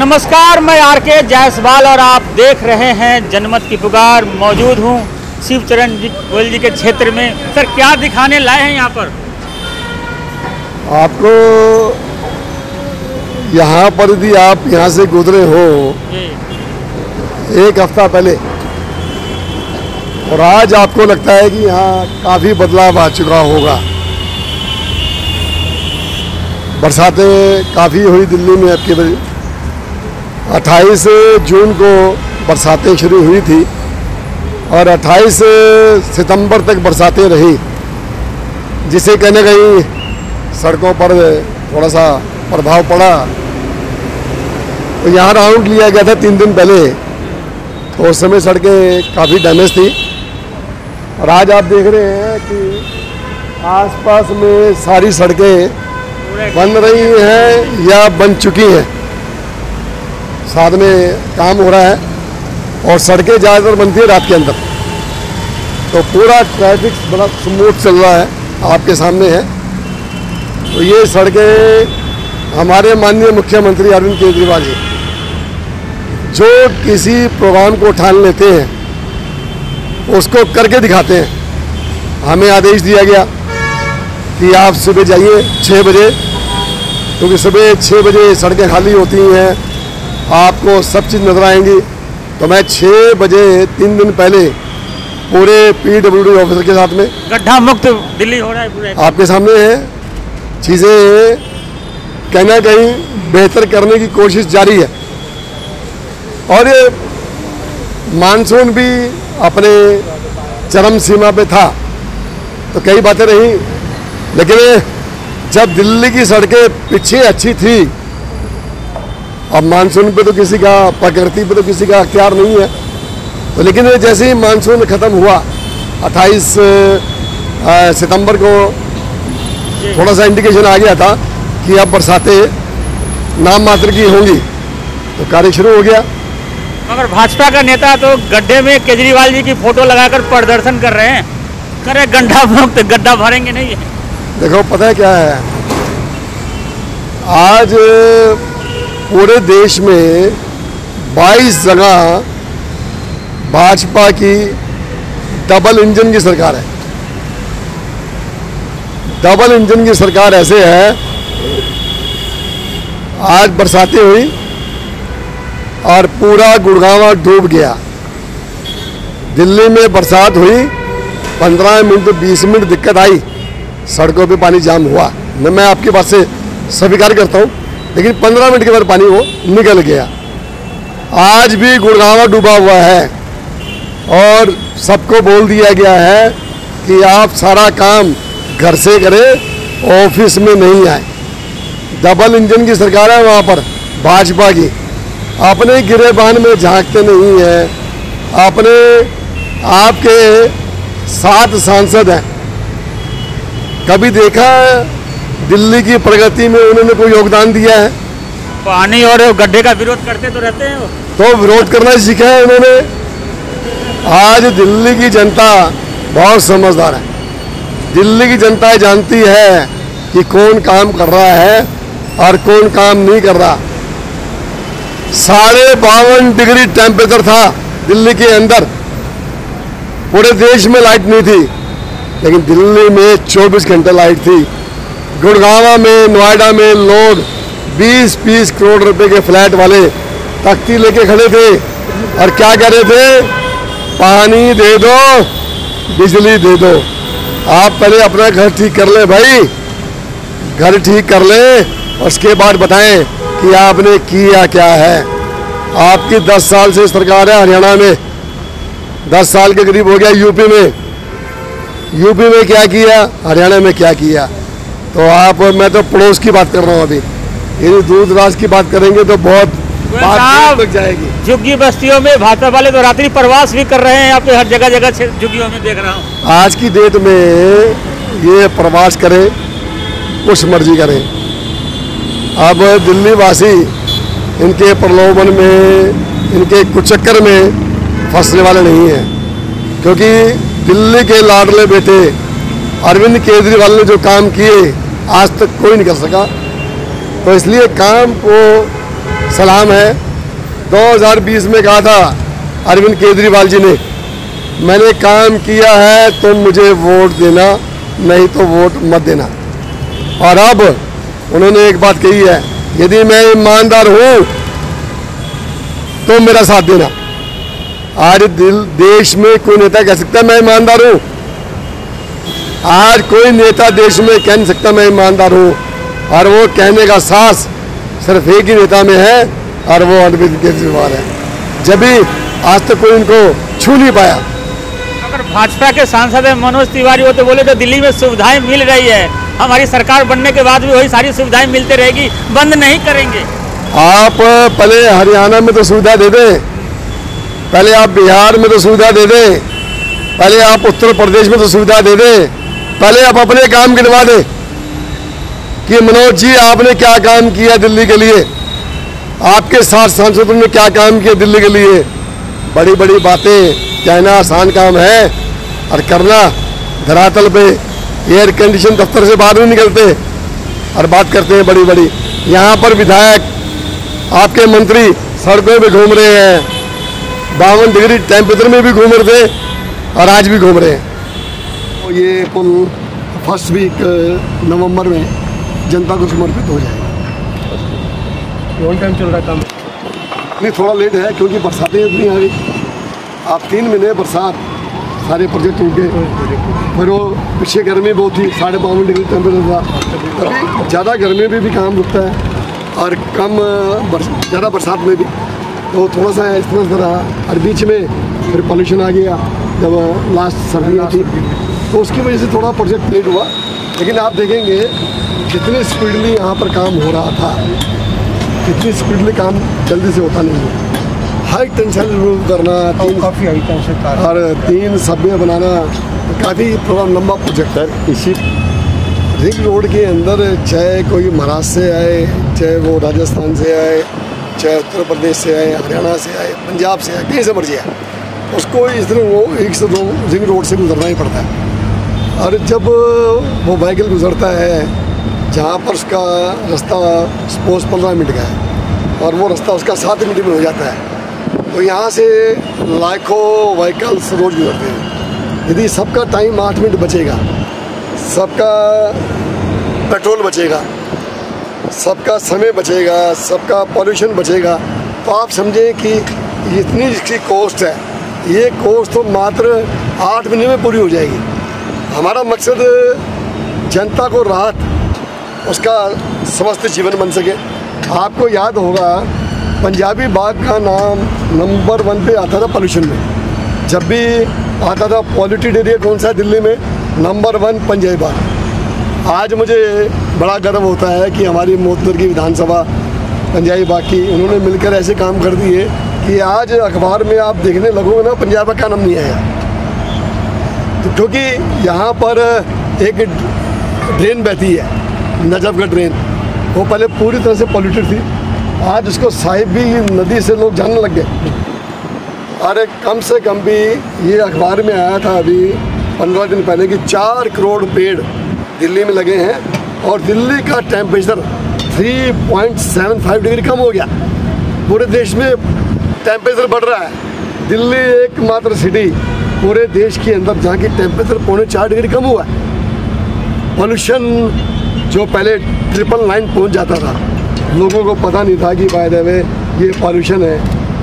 नमस्कार, मैं आर.के. जायसवाल और आप देख रहे हैं जनमत की पुकार। मौजूद हूँ शिवचरण गोयल जी के क्षेत्र में। सर, क्या दिखाने लाए हैं यहाँ पर? आपको यहाँ पर यदि आप यहाँ से गुजरे हो एक हफ्ता पहले और आज आपको लगता है कि यहाँ काफ़ी बदलाव आ चुका होगा। बरसातें काफ़ी हुई दिल्ली में। आपके 28 जून को बरसातें शुरू हुई थी और 28 सितंबर तक बरसातें रही, जिसे कहीं न कहीं सड़कों पर थोड़ा सा प्रभाव पड़ा। तो यहाँ राउंड लिया गया था 3 दिन पहले, तो उस समय सड़कें काफ़ी डैमेज थी। और आज आप देख रहे हैं कि आसपास में सारी सड़कें बन रही हैं या बन चुकी हैं। साथ में काम हो रहा है और सड़कें ज़्यादातर बनती है रात के अंदर, तो पूरा ट्रैफिक बड़ा स्मूथ चल रहा है, आपके सामने है। तो ये सड़कें हमारे माननीय मुख्यमंत्री अरविंद केजरीवाल जी जो किसी प्रोग्राम को ठान लेते हैं उसको करके दिखाते हैं। हमें आदेश दिया गया कि आप सुबह जाइए 6 बजे, क्योंकि सुबह 6 बजे सड़कें खाली होती हैं, आपको सब चीज़ नजर आएंगी। तो मैं 6 बजे 3 दिन पहले पूरे PWD ऑफिसर के साथ में गड्ढा मुक्त दिल्ली हो रहा है पूरे। आपके सामने है, चीज़ें कहीं ना कहीं बेहतर करने की कोशिश जारी है। और ये मानसून भी अपने चरम सीमा पे था, तो कई बातें रही, लेकिन जब दिल्ली की सड़कें पीछे अच्छी थी, अब मानसून पे तो किसी का, प्रकृति पे तो किसी का अख्तियार नहीं है, तो लेकिन जैसे ही मानसून ख़त्म हुआ 28 सितंबर को थोड़ा सा इंडिकेशन आ गया था कि अब बरसातें नाम मात्र की होंगी, तो कार्य शुरू हो गया। मगर भाजपा का नेता तो गड्ढे में केजरीवाल जी की फोटो लगाकर प्रदर्शन कर रहे हैं, करे गड्ढा मुक्त, गड्ढा भरेंगे नहीं। देखो, पता है क्या है, आज पूरे देश में 22 जगह भाजपा की डबल इंजन की सरकार है। डबल इंजन की सरकार ऐसे है, आज बरसातें हुई और पूरा गुड़गांव डूब गया। दिल्ली में बरसात हुई, 15 मिनट 20 मिनट दिक्कत आई, सड़कों पे पानी जाम हुआ। मैं आपकी बात से स्वीकार करता हूँ, लेकिन 15 मिनट के बाद पानी वो निकल गया। आज भी गुड़गांव डूबा हुआ है और सबको बोल दिया गया है कि आप सारा काम घर से करें, ऑफिस में नहीं आए। डबल इंजन की सरकार है वहाँ पर भाजपा की। अपने गिरेबान में झांकते नहीं है। अपने आपके 7 सांसद हैं, कभी देखा दिल्ली की प्रगति में उन्होंने कोई योगदान दिया है? पानी और गड्ढे का विरोध करते तो रहते हैं वो। तो विरोध करना सीखा है उन्होंने। आज दिल्ली की जनता बहुत समझदार है। दिल्ली की जनता जानती है कि कौन काम कर रहा है और कौन काम नहीं कर रहा। 52.5 डिग्री टेम्परेचर था दिल्ली के अंदर, पूरे देश में लाइट नहीं थी, लेकिन दिल्ली में 24 घंटे लाइट थी। गुड़गांव में, नोएडा में लोग 20-20 करोड़ रुपए के फ्लैट वाले तख्ती लेके खड़े थे और क्या कह रहे थे? पानी दे दो, बिजली दे दो। आप पहले अपना घर ठीक कर ले भाई, घर ठीक कर ले, उसके बाद बताएं कि आपने किया क्या है। आपकी 10 साल से सरकार है हरियाणा में, 10 साल के करीब हो गया यूपी में क्या किया, हरियाणा में क्या किया। तो आप, मैं तो पड़ोस की बात कर रहा हूँ अभी, यदि दूर दराज की बात करेंगे तो बहुत बात लग जाएगी। झुग्गी बस्तियों में भाजपा वाले तो रात्रि प्रवास भी कर रहे हैं, यहाँ पे हर जगह झुग्गियों में देख रहा हूँ। आज की डेट में ये प्रवास करें, कुछ मर्जी करें। अब दिल्ली वासी इनके प्रलोभन में, इनके कुचक्कर में फंसने वाले नहीं हैं, क्योंकि दिल्ली के लाडले बेटे अरविंद केजरीवाल ने जो काम किए आज तक कोई नहीं कर सका। तो इसलिए काम को सलाम है। 2020 में कहा था अरविंद केजरीवाल जी ने, मैंने काम किया है तो मुझे वोट देना, नहीं तो वोट मत देना। और अब उन्होंने एक बात कही है, यदि मैं ईमानदार हूँ तो मेरा साथ देना। आज देश में कोई नेता कह सकता है मैं ईमानदार हूँ? आज कोई नेता देश में कह नहीं सकता मैं ईमानदार हूँ। और वो कहने का साहस सिर्फ एक ही नेता में है, और वो अरविंद केजरीवाल है। जब भी आज तक कोई उनको छू नहीं पाया। अगर भाजपा के सांसद है मनोज तिवारी, वो तो बोले तो दिल्ली में सुविधाएं मिल रही है, हमारी सरकार बनने के बाद भी वही सारी सुविधाएं मिलती रहेगी, बंद नहीं करेंगे। आप पहले हरियाणा में तो सुविधा दे दें, पहले आप बिहार में तो सुविधा दे दें, पहले आप उत्तर प्रदेश में तो सुविधा दे दें, पहले आप अपने काम गिनवा दें कि मनोज जी आपने क्या काम किया दिल्ली के लिए, आपके साथ सांसदों ने क्या काम किया दिल्ली के लिए। बड़ी बड़ी बातें कहना आसान काम है, और करना धरातल पे एयर कंडीशन दफ्तर से बाहर नहीं निकलते और बात करते हैं बड़ी बड़ी। यहाँ पर विधायक, आपके मंत्री सड़कों पे घूम रहे हैं, 52 डिग्री टेम्परेचर में भी घूम रहे थे और आज भी घूम रहे हैं। तो ये पुल फर्स्ट वीक नवंबर में जनता को समर्पित हो जाएगा। ऑन टाइम चल रहा है काम? नहीं, थोड़ा लेट है क्योंकि बरसातें इतनी आ गई। आप 3 महीने बरसात, सारे प्रोजेक्ट रुक गए। फिर वो पीछे गर्मी बहुत थी, 52.5 डिग्री टेम्परेचर था, तभी ज़्यादा गर्मी में भी काम रुकता है और कम ज़्यादा बरसात में भी, तो थोड़ा सा इस तरह से रहा। और बीच में फिर पॉल्यूशन आ गया जब लास्ट सर्दियाँ थी, तो उसकी वजह से थोड़ा प्रोजेक्ट लेट हुआ। लेकिन आप देखेंगे जितनी स्पीडली यहाँ पर काम हो रहा था, इतनी स्पीडली काम जल्दी से होता नहीं है। हाई टेंशन करना, काफ़ी हाई टेंशन और 3 सबवे बनाना, काफ़ी थोड़ा लंबा प्रोजेक्ट है। इसी रिंग रोड के अंदर चाहे कोई महाराष्ट्र से आए, चाहे वो राजस्थान से आए, चाहे उत्तर प्रदेश से आए, हरियाणा से आए, पंजाब से आए, कहीं से मर्जी आए, उसको इस तरह वो 1 से 2 रिंग रोड से गुजरना ही पड़ता है। और जब वो व्हीकल गुजरता है जहाँ पर उसका रास्ता सपोज 15 मिनट का है और वो रास्ता उसका 7 मिनट में हो जाता है, तो यहाँ से लाखों व्हीकल्स रोज गुजरते हैं। यदि सबका टाइम 8 मिनट बचेगा, सबका पेट्रोल बचेगा, सबका समय बचेगा, सबका पॉल्यूशन बचेगा, तो आप समझें कि इतनी इसकी कॉस्ट है, ये कॉस्ट तो मात्र 8 महीने में पूरी हो जाएगी। हमारा मकसद जनता को राहत, उसका स्वस्थ जीवन बन सके। आपको याद होगा पंजाबी बाग का नाम नंबर 1 पे आता था पॉल्यूशन में। जब भी आता था पॉल्यूटेड एरिया कौन सा है दिल्ली में, नंबर 1 पंजाबी बाग। आज मुझे बड़ा गर्व होता है कि हमारी मोहतर की विधानसभा पंजाबी बाग की, उन्होंने मिलकर ऐसे काम कर दिए कि आज अखबार में आप देखने लगोगे ना पंजाब बाग का नाम नहीं आएगा। तो क्योंकि यहाँ पर एक ड्रेन बहती है, नजफगढ़ ड्रेन, वो पहले पूरी तरह से पॉल्यूटेड थी, आज उसको साहिबी नदी से लोग जानने लग गए। अरे कम से कम भी ये अखबार में आया था अभी 15 दिन पहले कि 4 करोड़ पेड़ दिल्ली में लगे हैं और दिल्ली का टेम्परेचर 3.75 डिग्री कम हो गया। पूरे देश में टेम्परेचर बढ़ रहा है। दिल्ली एकमात्र सिटी पूरे देश के अंदर जहाँ की टेम्परेचर 4.25 डिग्री कम हुआ है। पॉल्यूशन जो पहले 999 पहुँच जाता था, लोगों को पता नहीं था कि बाय द वे ये पॉल्यूशन है।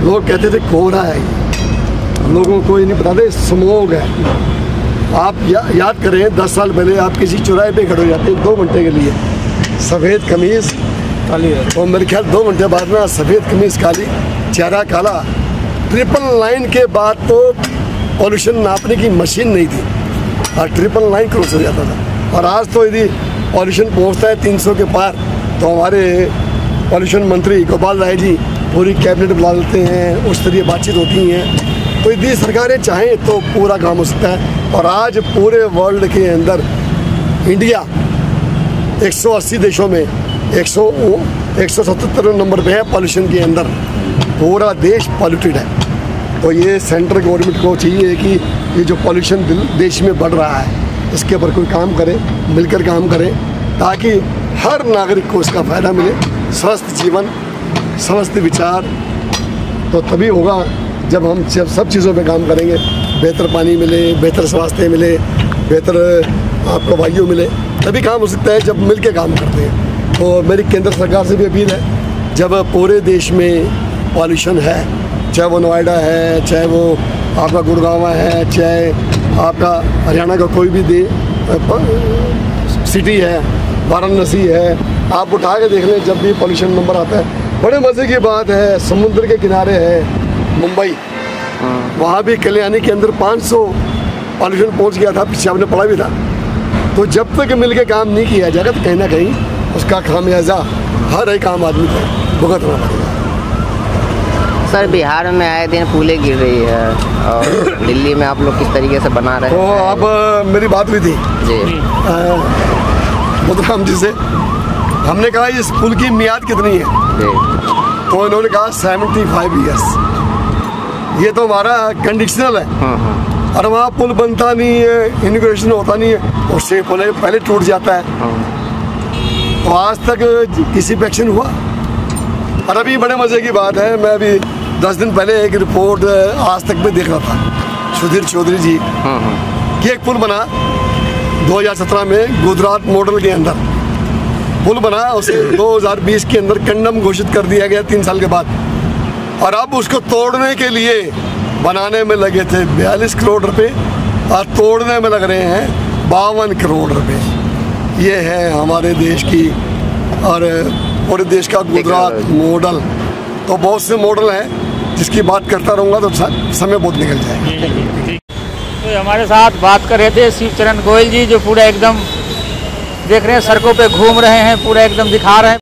लोग कहते थे कोहरा है, लोगों को ये नहीं पता था स्मोग है। आप याद करें 10 साल पहले आप किसी चौराहे पे खड़े हो जाते 2 घंटे के लिए, सफ़ेद कमीज़ काली है, और मेरे ख्याल 2 घंटे बाद में सफ़ेद कमीज़ काली, चेहरा काला। 999 के बाद तो पॉल्यूशन नापने की मशीन नहीं थी और 999 क्रॉस हो जाता था। और आज तो यदि पॉल्यूशन पहुंचता है 300 के पार, तो हमारे पॉल्यूशन मंत्री गोपाल राय जी पूरी कैबिनेट बुला लेते हैं, उस तरह बातचीत होती हैं। तो यदि सरकारें चाहें तो पूरा काम हो सकता है। और आज पूरे वर्ल्ड के अंदर इंडिया 180 देशों में 177 नंबर पे है पॉल्यूशन के अंदर। पूरा देश पॉल्यूटेड है। तो ये सेंट्रल गवर्नमेंट को चाहिए कि ये जो पॉल्यूशन देश में बढ़ रहा है इसके ऊपर कोई काम करे, मिलकर काम करे, ताकि हर नागरिक को इसका फ़ायदा मिले, स्वस्थ जीवन, समस्त विचार तो तभी होगा जब हम सब चीज़ों पे काम करेंगे। बेहतर पानी मिले, बेहतर स्वास्थ्य मिले, बेहतर आपको वायु मिले, तभी काम हो सकता है जब मिल के काम करते हैं। तो मेरी केंद्र सरकार से भी अपील है, जब पूरे देश में पॉल्यूशन है, चाहे वो नोएडा है, चाहे वो आपका गुड़गांव है, चाहे आपका हरियाणा का कोई भी सिटी है, वाराणसी है, आप उठा के देख लें, जब भी पॉल्यूशन नंबर आता है। बड़े मज़े की बात है, समुद्र के किनारे है मुंबई, वहाँ भी कल्याणी के अंदर 500 पॉल्यूशन पहुँच गया था, पीछे आपने पढ़ा भी था। तो जब तक मिल के काम नहीं किया जाएगा तो कहीं ना कहीं उसका खामियाजा हर एक आम आदमी को भुगतना पड़ेगा। सर, बिहार में आए दिन पुलें गिर रही है और दिल्ली में आप लोग किस तरीके से बना रहे हैं? तो अब मेरी बात हुई थी जी बुद्धराम जी से, हमने कहा इस पुल की मियाद कितनी है, जी तो इन्होंने कहा 75 ईयर्स। ये तो हमारा कंडीशनल है, और वहाँ पुल बनता नहीं है, इनोग्रेशन होता नहीं है, उससे पहले टूट जाता है। तो आज तक किसी पे एक्शन हुआ। और अभी बड़े मज़े की बात है, मैं अभी 10 दिन पहले एक रिपोर्ट आज तक में देख रहा था, सुधीर चौधरी जी कि एक पुल बना 2017 में गुजरात मॉडल के अंदर पुल बना, उसे 2020 के अंदर कंडम घोषित कर दिया गया 3 साल के बाद, और अब उसको तोड़ने के लिए बनाने में लगे थे 42 करोड़ रुपए और तोड़ने में लग रहे हैं 52 करोड़ रुपए। ये है हमारे देश की और पूरे देश का गुजरात मॉडल। तो बहुत से मॉडल हैं जिसकी बात करता रहूँगा तो समय बहुत निकल जाएगा। तो हमारे साथ बात कर रहे थे शिवचरण गोयल जी, जो पूरा एकदम देख रहे हैं, सड़कों पे घूम रहे हैं, पूरा एकदम दिखा रहे हैं।